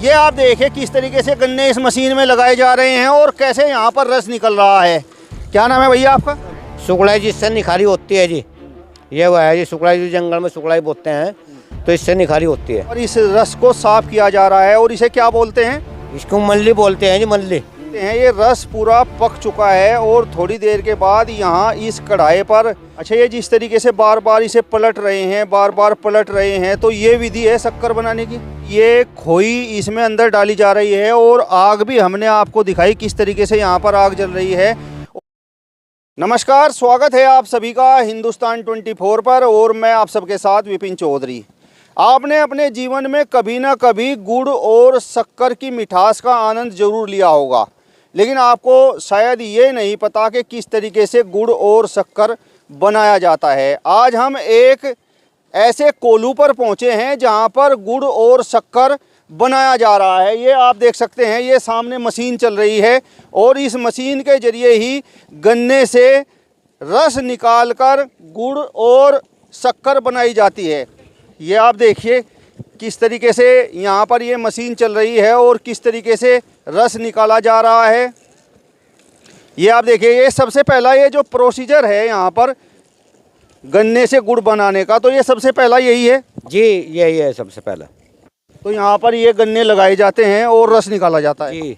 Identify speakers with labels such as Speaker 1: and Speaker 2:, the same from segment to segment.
Speaker 1: ये आप देखिए किस तरीके से गन्ने इस मशीन में लगाए जा रहे हैं और कैसे यहाँ पर रस निकल रहा है। क्या नाम है भैया आपका?
Speaker 2: सुकड़ाई जिससे निखारी होती है जी, ये वो है जी। सुकड़ाई जो जंगल में सुकड़ाई बोते हैं तो इससे निखारी होती है।
Speaker 1: और इस रस को साफ किया जा रहा है और इसे क्या बोलते हैं?
Speaker 2: इसको मल्ली बोलते हैं जी, मल्ली।
Speaker 1: ये रस पूरा पक चुका है और थोड़ी देर के बाद यहाँ इस कढ़ाई पर अच्छा ये जिस तरीके से बार बार इसे पलट रहे हैं, बार बार पलट रहे हैं, तो ये विधि है शक्कर बनाने की। ये खोई इसमें अंदर डाली जा रही है और आग भी हमने आपको दिखाई किस तरीके से यहाँ पर आग जल रही है। नमस्कार, स्वागत है आप सभी का हिंदुस्तान 24 पर और मैं आप सबके साथ विपिन चौधरी। आपने अपने जीवन में कभी ना कभी गुड़ और शक्कर की मिठास का आनंद जरूर लिया होगा, लेकिन आपको शायद ये नहीं पता कि किस तरीके से गुड़ और शक्कर बनाया जाता है। आज हम एक ऐसे कोल्हू पर पहुँचे हैं जहाँ पर गुड़ और शक्कर बनाया जा रहा है। ये आप देख सकते हैं, ये सामने मशीन चल रही है और इस मशीन के जरिए ही गन्ने से रस निकालकर गुड़ और शक्कर बनाई जाती है। ये आप देखिए किस तरीके से यहाँ पर ये मशीन चल रही है और किस तरीके से रस निकाला जा रहा है। ये आप देखिए, ये सबसे पहला ये जो प्रोसीजर है यहाँ पर गन्ने से गुड़ बनाने का, तो ये सबसे पहला यही है
Speaker 2: जी, यही है सबसे पहला।
Speaker 1: तो यहाँ पर ये गन्ने लगाए जाते हैं और रस निकाला जाता है।
Speaker 2: जी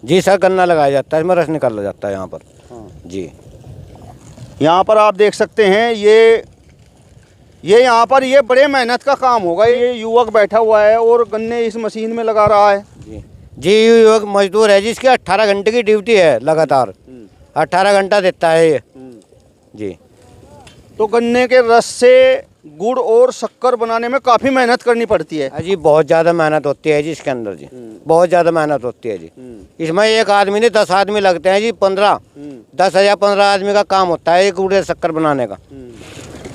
Speaker 2: जी सर, गन्ना लगाया जाता है, इसमें रस निकाला जाता है यहाँ पर।
Speaker 1: हाँ
Speaker 2: जी,
Speaker 1: यहाँ पर आप देख सकते हैं ये यहाँ पर ये बड़े मेहनत का काम होगा। ये युवक बैठा हुआ है और गन्ने इस मशीन में लगा रहा है।
Speaker 2: जी जी, युवक मजदूर है जिसकी 18 घंटे की ड्यूटी है लगातार। 18 घंटा देता है ये। जी, तो
Speaker 1: गन्ने के रस से गुड़ और शक्कर बनाने में काफ़ी मेहनत करनी पड़ती है।
Speaker 2: जी बहुत ज़्यादा मेहनत होती है जी इसके अंदर जी, बहुत ज़्यादा मेहनत होती है जी। इसमें एक आदमी नहीं 10 आदमी लगते हैं जी, 10,000-15 आदमी का काम होता है ये गुड़ और शक्कर बनाने का।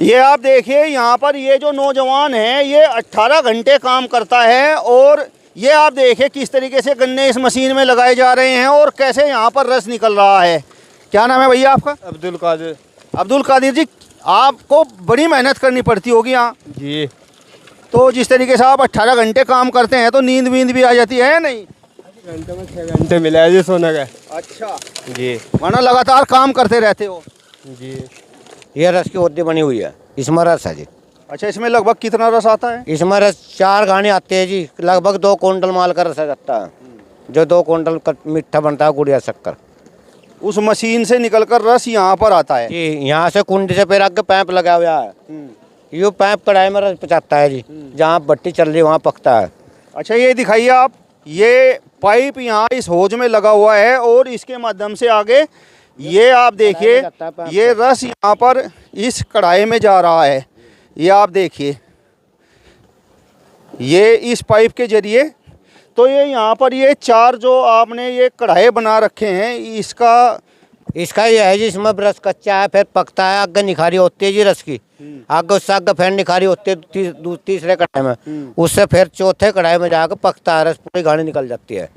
Speaker 1: ये आप देखिए यहाँ पर ये जो नौजवान है ये 18 घंटे काम करता है और ये आप देखिए किस तरीके से गन्ने इस मशीन में लगाए जा रहे हैं और कैसे यहाँ पर रस निकल रहा है। क्या नाम है भैया आपका?
Speaker 3: अब्दुल कादिर।
Speaker 1: अब्दुल कादिर जी, आपको बड़ी मेहनत करनी पड़ती होगी यहाँ
Speaker 3: जी।
Speaker 1: तो जिस तरीके से आप 18 घंटे काम करते हैं तो नींद वींद भी आ जाती है या नहीं?
Speaker 3: घंटे में 6 घंटे मिला है जी सोने का।
Speaker 1: अच्छा
Speaker 3: जी,
Speaker 1: वरना लगातार काम करते रहते हो?
Speaker 3: जी।
Speaker 2: ये रस की होद्दी बनी हुई है, इसमें रस है जी।
Speaker 1: अच्छा, इसमें लगभग कितना रस आता है?
Speaker 2: इसमें रस 4 गाने आते हैं जी, लगभग 2 क्विंटल माल का रस आ जाता है, जो 2 क्विंटल का मीठा बनता है गुड़ या शक्कर।
Speaker 1: उस मशीन से निकलकर रस यहाँ पर आता है
Speaker 2: जी, यहाँ से कुंडी से फिर आगे पैप लगा हुआ है, ये पैप कढ़ाई में रस पचाता है जी, जहाँ भट्टी चल रही है वहाँ पकता है।
Speaker 1: अच्छा, ये दिखाइए आप, ये पाइप यहाँ इस होज में लगा हुआ है और इसके माध्यम से आगे ये आप देखिए ये रस यहाँ पर इस कढ़ाई में जा रहा है। ये आप देखिए ये इस पाइप के जरिए, तो ये यहाँ पर ये 4 जो आपने ये कढ़ाई बना रखे हैं
Speaker 2: इसका ये है जी, इसमें रस कच्चा है फिर पकता है, आगे निखारी होती है जी रस की, आगे उससे आगे फिर निखारी होती है तीसरे कढ़ाई में, उससे फिर चौथे कढ़ाई में जाकर पकता है रस, पूरी घानी निकल जाती है।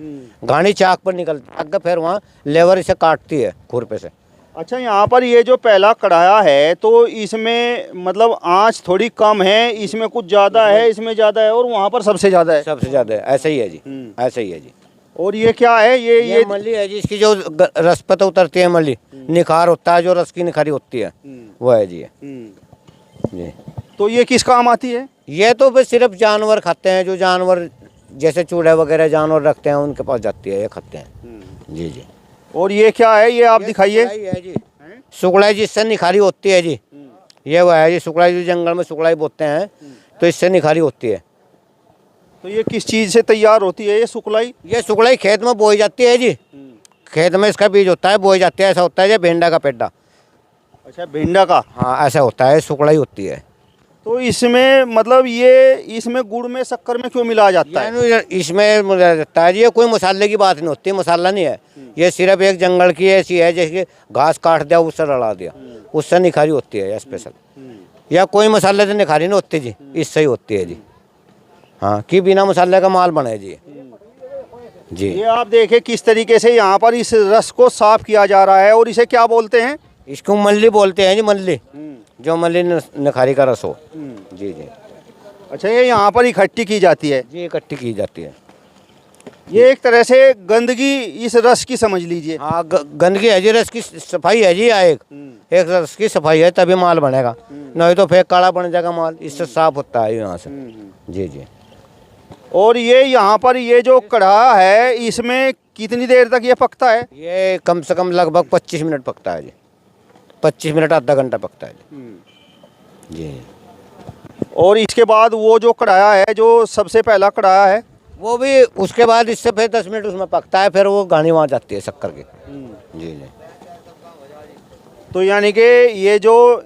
Speaker 2: घानी चाक पर निकलती है, आगे फिर वहाँ लेवर इसे काटती है खुरपे से।
Speaker 1: अच्छा, यहाँ पर ये जो पहला कढ़ाया है तो इसमें मतलब आंच थोड़ी कम है, इसमें कुछ ज़्यादा है, इसमें ज़्यादा है और वहाँ पर सबसे ज़्यादा है?
Speaker 2: सबसे ज़्यादा है, ऐसा ही है जी, ऐसा ही है जी।
Speaker 1: और ये क्या है? ये
Speaker 2: मल्ली है जी, इसकी जो रस पर उतरती है मल्ली, निखार होता है जो रस की निखारी होती है वो है जी। जी, तो
Speaker 1: ये किस काम आती है?
Speaker 2: ये तो बस सिर्फ जानवर खाते हैं, जो जानवर जैसे चूड़े वगैरह जानवर रखते हैं उनके पास जाती है, ये खाते हैं। जी जी।
Speaker 1: और ये क्या है? ये आप दिखाइए।
Speaker 2: जी, सुकड़ाई जिससे निखारी होती है जी, ये वो है जी। सुकड़ाई जो जंगल में सुकड़ाई बोते हैं तो इससे निखारी होती है।
Speaker 1: तो ये किस चीज़ से तैयार होती है ये सुकड़ाई?
Speaker 2: ये सुकड़ाई खेत में बोई जाती है जी, खेत में इसका बीज होता है, बोई जाती है, ऐसा होता है ये भेंडा का पेड्डा।
Speaker 1: अच्छा, भेंडा का?
Speaker 2: हाँ, ऐसा होता है, सुकड़ाई होती है।
Speaker 1: तो इसमें मतलब ये इसमें गुड़ में शक्कर में क्यों मिलाया जाता है?
Speaker 2: इसमें मिलाया जाता है, ये कोई मसाले की बात नहीं होती, मसाला नहीं है ये, सिर्फ एक जंगल की ऐसी है जैसे घास काट दिया उससे रला दिया, उससे निखारी होती है स्पेशल, या कोई मसाले से निखारी नहीं होती जी, इससे ही होती है जी। हाँ, कि बिना मसाले का माल बने जी। जी,
Speaker 1: ये आप देखें किस तरीके से यहाँ पर इस रस को साफ किया जा रहा है और इसे क्या बोलते हैं?
Speaker 2: इसको मल्ली बोलते हैं जी, मल्ली, जो मल्ली निखारी का रस हो। जी जी।
Speaker 1: अच्छा, ये यहाँ पर इकट्ठी की जाती है?
Speaker 2: जी, इकट्ठी की जाती है।
Speaker 1: ये एक तरह से गंदगी इस रस की समझ लीजिए।
Speaker 2: हाँ गंदगी है जी, रस की सफाई है जी। यहाँ एक रस की सफाई है तभी माल बनेगा, नहीं तो फिर काला बन जाएगा माल। इससे साफ होता है यहाँ से। जी जी।
Speaker 1: और ये यहाँ पर ये जो कढ़ा है इसमें कितनी देर तक ये पकता है?
Speaker 2: ये कम से कम लगभग 25 मिनट पकता है जी। 25 मिनट आधा घंटा पकता है जी। जी।
Speaker 1: और इसके बाद वो जो कढ़ाया है, जो सबसे पहला कढ़ाया है,
Speaker 2: वो भी उसके बाद इससे फिर 10 मिनट उसमें पकता है, फिर वो घानी वहाँ जाती है शक्कर की। जी जी।
Speaker 1: तो यानी कि ये जो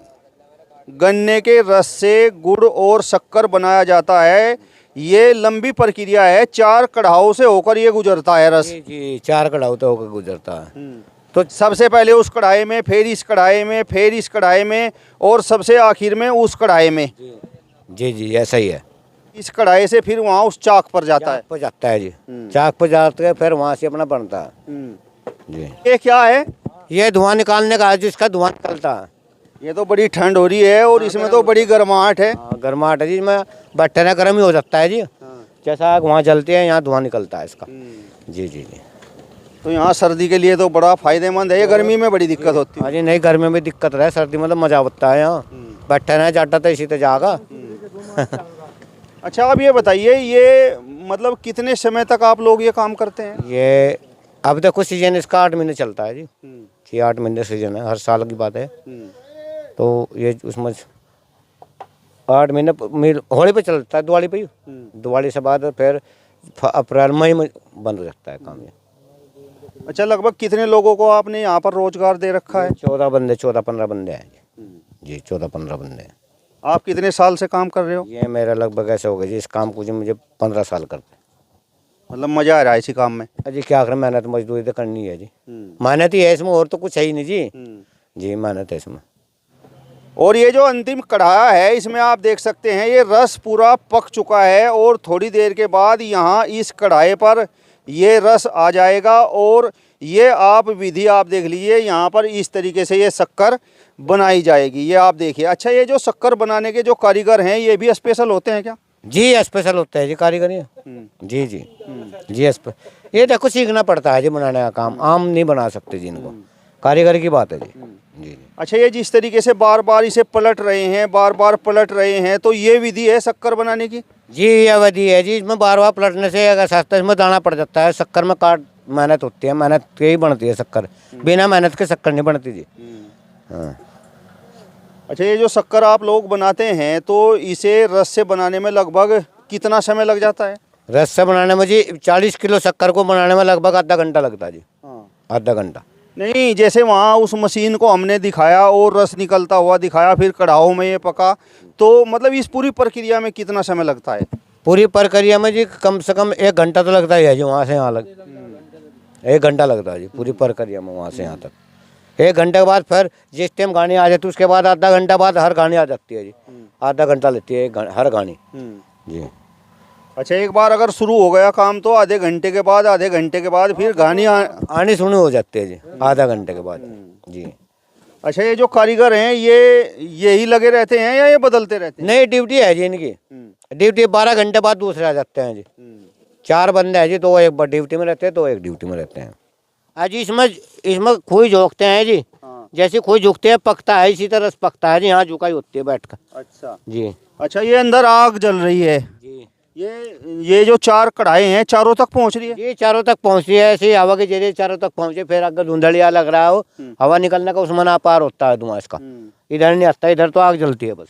Speaker 1: गन्ने के रस से गुड़ और शक्कर बनाया जाता है, ये लंबी प्रक्रिया है। 4 कढ़ाओं से होकर ये गुजरता है रस।
Speaker 2: जी जी, 4 कढ़ाऊ तो होकर गुजरता है।
Speaker 1: तो सबसे पहले उस कढ़ाई में, फिर इस कढ़ाई में, फिर इस कढ़ाई में, और सबसे आखिर में उस कढ़ाई में।
Speaker 2: जी जी, ऐसा ही है।
Speaker 1: इस कढ़ाई से फिर वहाँ उस चाक पर जाता है।
Speaker 2: चाक पर जाता है जी। चाक पर जाते है, फिर वहाँ से अपना बनता है जी।
Speaker 1: ये क्या है?
Speaker 2: ये धुआं निकालने का है, जिसका धुआं निकलता है।
Speaker 1: ये तो बड़ी ठंड हो रही है और इसमें तो बड़ी गर्माहट है।
Speaker 2: गर्माहट है जी, इसमें बैठने ना गर्म ही हो जाता है जी। जैसा आग वहाँ जलती है, यहाँ धुआं निकलता है इसका। जी जी जी।
Speaker 1: तो यहाँ सर्दी के लिए तो बड़ा फायदेमंद है। ये गर्मी में बड़ी दिक्कत होती है।
Speaker 2: हाँ जी, नहीं गर्मी में दिक्कत रहे, सर्दी में तो मजा होता है। यहाँ बैठे ना जाटा तो इसी तो जागा।
Speaker 1: अच्छा, अब ये बताइए, ये मतलब कितने समय तक आप लोग ये काम करते हैं?
Speaker 2: ये अब देखो सीजन इसका 8 महीने चलता है जी। 6-8 महीने सीजन है, हर साल की बात है। तो ये उसमें 8 महीने होली पे चलता है, दिवाली पे ही। दिवाली से बाद फिर अप्रैल मई में बंद हो जाता है काम ये।
Speaker 1: अच्छा, लगभग कितने लोगों को आपने यहाँ पर रोजगार दे रखा है?
Speaker 2: 14-15 बंदे हैं जी। 14-15 बंदे हैं।
Speaker 1: आप कितने साल से काम कर रहे हो?
Speaker 2: ये मेरा लगभग ऐसा हो गया जी, इस काम को जी मुझे 15 साल करते।
Speaker 1: मतलब मजा आ रहा है इसी काम में?
Speaker 2: जी क्या करें, मेहनत मजदूरी तो करनी है जी। मेहनत ही है इसमें, और तो कुछ है ही नहीं जी। जी मेहनत है इसमें।
Speaker 1: और ये जो अंतिम कढ़ाया है, इसमें आप देख सकते हैं ये रस पूरा पक चुका है और थोड़ी देर के बाद यहाँ इस कढ़ाई पर ये रस आ जाएगा। और ये आप विधि आप देख लीजिए, यहाँ पर इस तरीके से ये शक्कर बनाई जाएगी। ये आप देखिए। अच्छा, ये जो शक्कर बनाने के जो कारीगर हैं, ये भी स्पेशल होते हैं क्या?
Speaker 2: जी स्पेशल होता है जी कारीगर ये। जी जी जी। ये देखो सीखना पड़ता है जी बनाने का काम, आम नहीं बना सकते जी इनको, कारीगर की बात है जी। जी।
Speaker 1: अच्छा, ये जिस तरीके से बार बार इसे पलट रहे हैं, बार बार पलट रहे हैं, तो ये विधि है शक्कर बनाने की?
Speaker 2: जी ये विधि है जी। इसमें बार बार पलटने से अगर सस्ता इसमें दाना पड़ जाता है। शक्कर में काट मेहनत होती है, मेहनत की ही बनती है शक्कर, बिना मेहनत के शक्कर नहीं बनती जी। हाँ।
Speaker 1: अच्छा, ये जो शक्कर आप लोग बनाते हैं, तो इसे रस से बनाने में लगभग कितना समय लग जाता है?
Speaker 2: रस से बनाने में जी 40 किलो शक्कर को बनाने में लगभग आधा घंटा लगता है जी। आधा घंटा
Speaker 1: नहीं, जैसे वहाँ उस मशीन को हमने दिखाया और रस निकलता हुआ दिखाया, फिर कढ़ाओं में ये पका, तो मतलब इस पूरी प्रक्रिया में कितना समय लगता है?
Speaker 2: पूरी प्रक्रिया में जी कम से कम 1 घंटा तो लगता ही है जी। वहाँ से यहाँ 1 घंटा लगता है जी पूरी प्रक्रिया में, वहाँ से यहाँ तक। 1 घंटे के बाद फिर जिस टाइम गाड़ी आ जाती है, उसके बाद आधा घंटा बाद हर गाड़ी आ जाती है जी। आधा घंटा लेती है हर गाड़ी जी।
Speaker 1: अच्छा, एक बार अगर शुरू हो गया काम, तो आधे घंटे के बाद फिर गाड़ी
Speaker 2: आनी शुरू हो जाती है जी, आधा घंटे के बाद जी।
Speaker 1: अच्छा, ये जो कारीगर हैं, ये यही लगे रहते हैं या ये बदलते रहते हैं?
Speaker 2: नहीं, ड्यूटी है जी इनकी। ड्यूटी 12 घंटे बाद दूसरे आ जाते हैं जी। 4 बंदे हैं जी, तो एक ड्यूटी में रहते हैं, तो एक ड्यूटी में रहते हैं। आज इसमें खोई झोंकते हैं जी। जैसे खोई झोंकते हैं, पकता है इसी तरह पकता है जी। यहाँ झुकाई होती है बैठकर। अच्छा जी।
Speaker 1: अच्छा, ये अंदर आग जल रही है
Speaker 2: जी।
Speaker 1: ये जो 4 कढ़ाई हैं, चारों तक पहुंच रही है?
Speaker 2: ये चारों तक पहुंच रही है, ऐसे हवा के जरिए चारों तक पहुंचे। फिर अगर धुंधलिया लग रहा हो, हवा निकलने का उसमें ना पार होता है धुआं इसका। इधर नहीं आता, इधर तो आग जलती है बस।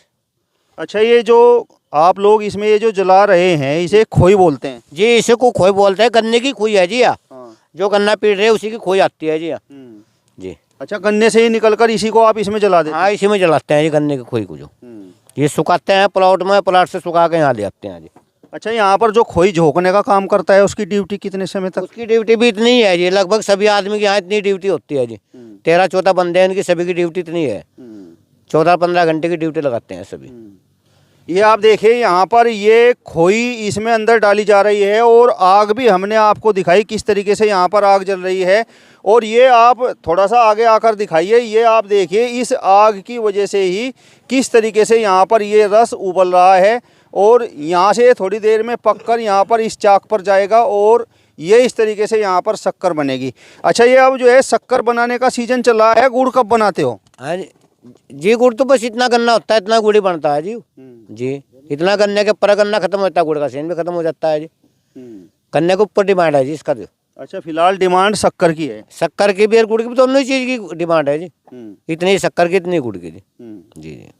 Speaker 1: अच्छा, ये जो आप लोग इसमें ये जो जला रहे हैं, इसे खोई बोलते हैं?
Speaker 2: जी इसे को खोई बोलते हैं। गन्ने की खोई है जी। जो गन्ना पीट रहे उसी की खोई आती है जी। जी। अच्छा,
Speaker 1: गन्ने से ही निकलकर इसी को आप इसमें जला देते हैं?
Speaker 2: हाँ, इसी में जलाते हैं जी गन्ने की खोई को। जो ये सुखाते हैं प्लॉट में, प्लॉट से सुखा के यहाँ ले आते हैं जी।
Speaker 1: अच्छा, यहाँ पर जो खोई झोंकने का काम करता है, उसकी ड्यूटी कितने समय तक?
Speaker 2: उसकी ड्यूटी भी इतनी ही है जी। लगभग सभी आदमी के यहाँ इतनी ड्यूटी होती है जी। 13-14 बंदे हैं, इनकी सभी की ड्यूटी इतनी है। 14-15 घंटे की ड्यूटी लगाते हैं सभी।
Speaker 1: ये आप देखिए, यहाँ पर ये खोई इसमें अंदर डाली जा रही है और आग भी हमने आपको दिखाई किस तरीके से यहाँ पर आग जल रही है। और ये आप थोड़ा सा आगे आकर दिखाइए, ये आप देखिए इस आग की वजह से ही किस तरीके से यहाँ पर ये रस उबल रहा है। और यहाँ से थोड़ी देर में पककर यहाँ पर इस चाक पर जाएगा और ये इस तरीके से यहाँ पर शक्कर बनेगी। अच्छा, ये अब जो है शक्कर बनाने का सीजन चल रहा है, गुड़ कब बनाते हो?
Speaker 2: हाँ जी, गुड़ तो बस इतना गन्ना होता है, इतना गुड़ ही बनता है जी। इतना गन्ने के ऊपर गन्ना खत्म होता है, गुड़ का सीजन भी खत्म हो जाता है जी। गन्ने के ऊपर डिमांड है जी इसका तो।
Speaker 1: अच्छा, फिलहाल डिमांड शक्कर की है।
Speaker 2: शक्कर की भी और गुड़ की भी, दोनों ही चीज की डिमांड है जी। इतनी ही शक्कर की, इतनी गुड़ की जी। जी।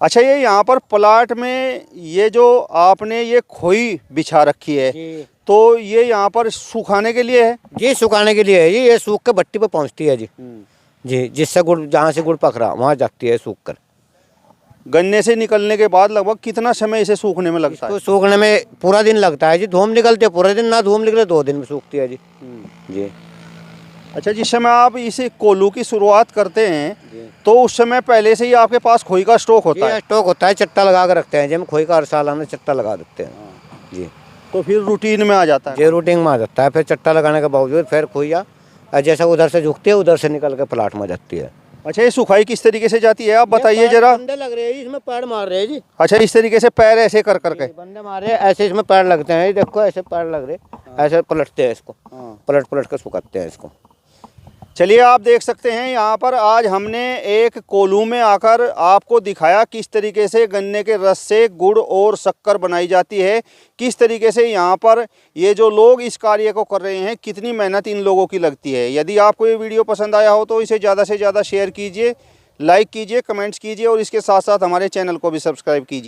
Speaker 1: अच्छा, ये यहाँ पर प्लाट में ये जो आपने ये खोई बिछा रखी है, तो ये यहाँ पर सुखाने के लिए है
Speaker 2: जी? सुखाने के लिए है जी, ये सूख के भट्टी पे पहुँचती है जी, जिससे गुड़, जहाँ से गुड़ पक रहा वहाँ जाती है सूख कर।
Speaker 1: गन्ने से निकलने के बाद लगभग कितना समय इसे सूखने में लगता है?
Speaker 2: तो सूखने में पूरा दिन लगता है जी। धूम निकलती है पूरे दिन, ना धूम निकले 2 दिन में सूखती है जी। जी।
Speaker 1: अच्छा, जिस समय आप इस कोल्हू की शुरुआत करते हैं तो उस समय पहले से ही आपके पास खोई का स्टॉक होता है?
Speaker 2: स्टॉक होता है, चट्टा लगा कर रखते हैं जी हम। खोई का हर साल हमने चट्टा लगा देते हैं जी।
Speaker 1: तो फिर रूटीन में आ जाता है?
Speaker 2: जी, रूटीन में आ जाता है। फिर चट्टा लगाने के बावजूद फिर खोइया जैसा उधर से झुकती है, उधर से निकल के प्लाट में जाती है।
Speaker 1: अच्छा, ये सुखाई किस तरीके से जाती है आप बताइए जरा।
Speaker 2: बंदे लग रहे हैं इसमें, पैर मार रहे हैं जी।
Speaker 1: अच्छा, इस तरीके से पैर ऐसे कर करके
Speaker 2: बंदे मारे ऐसे, इसमें पैर लगते हैं, देखो ऐसे पैर लग रहे, ऐसे पलटते हैं इसको, पलट पलट कर सुखाते हैं इसको।
Speaker 1: चलिए, आप देख सकते हैं यहाँ पर आज हमने एक कोल्हू में आकर आपको दिखाया किस तरीके से गन्ने के रस से गुड़ और शक्कर बनाई जाती है, किस तरीके से यहाँ पर ये जो लोग इस कार्य को कर रहे हैं, कितनी मेहनत इन लोगों की लगती है। यदि आपको ये वीडियो पसंद आया हो तो इसे ज़्यादा से ज़्यादा शेयर कीजिए, लाइक कीजिए, कमेंट्स कीजिए और इसके साथ साथ हमारे चैनल को भी सब्सक्राइब कीजिए।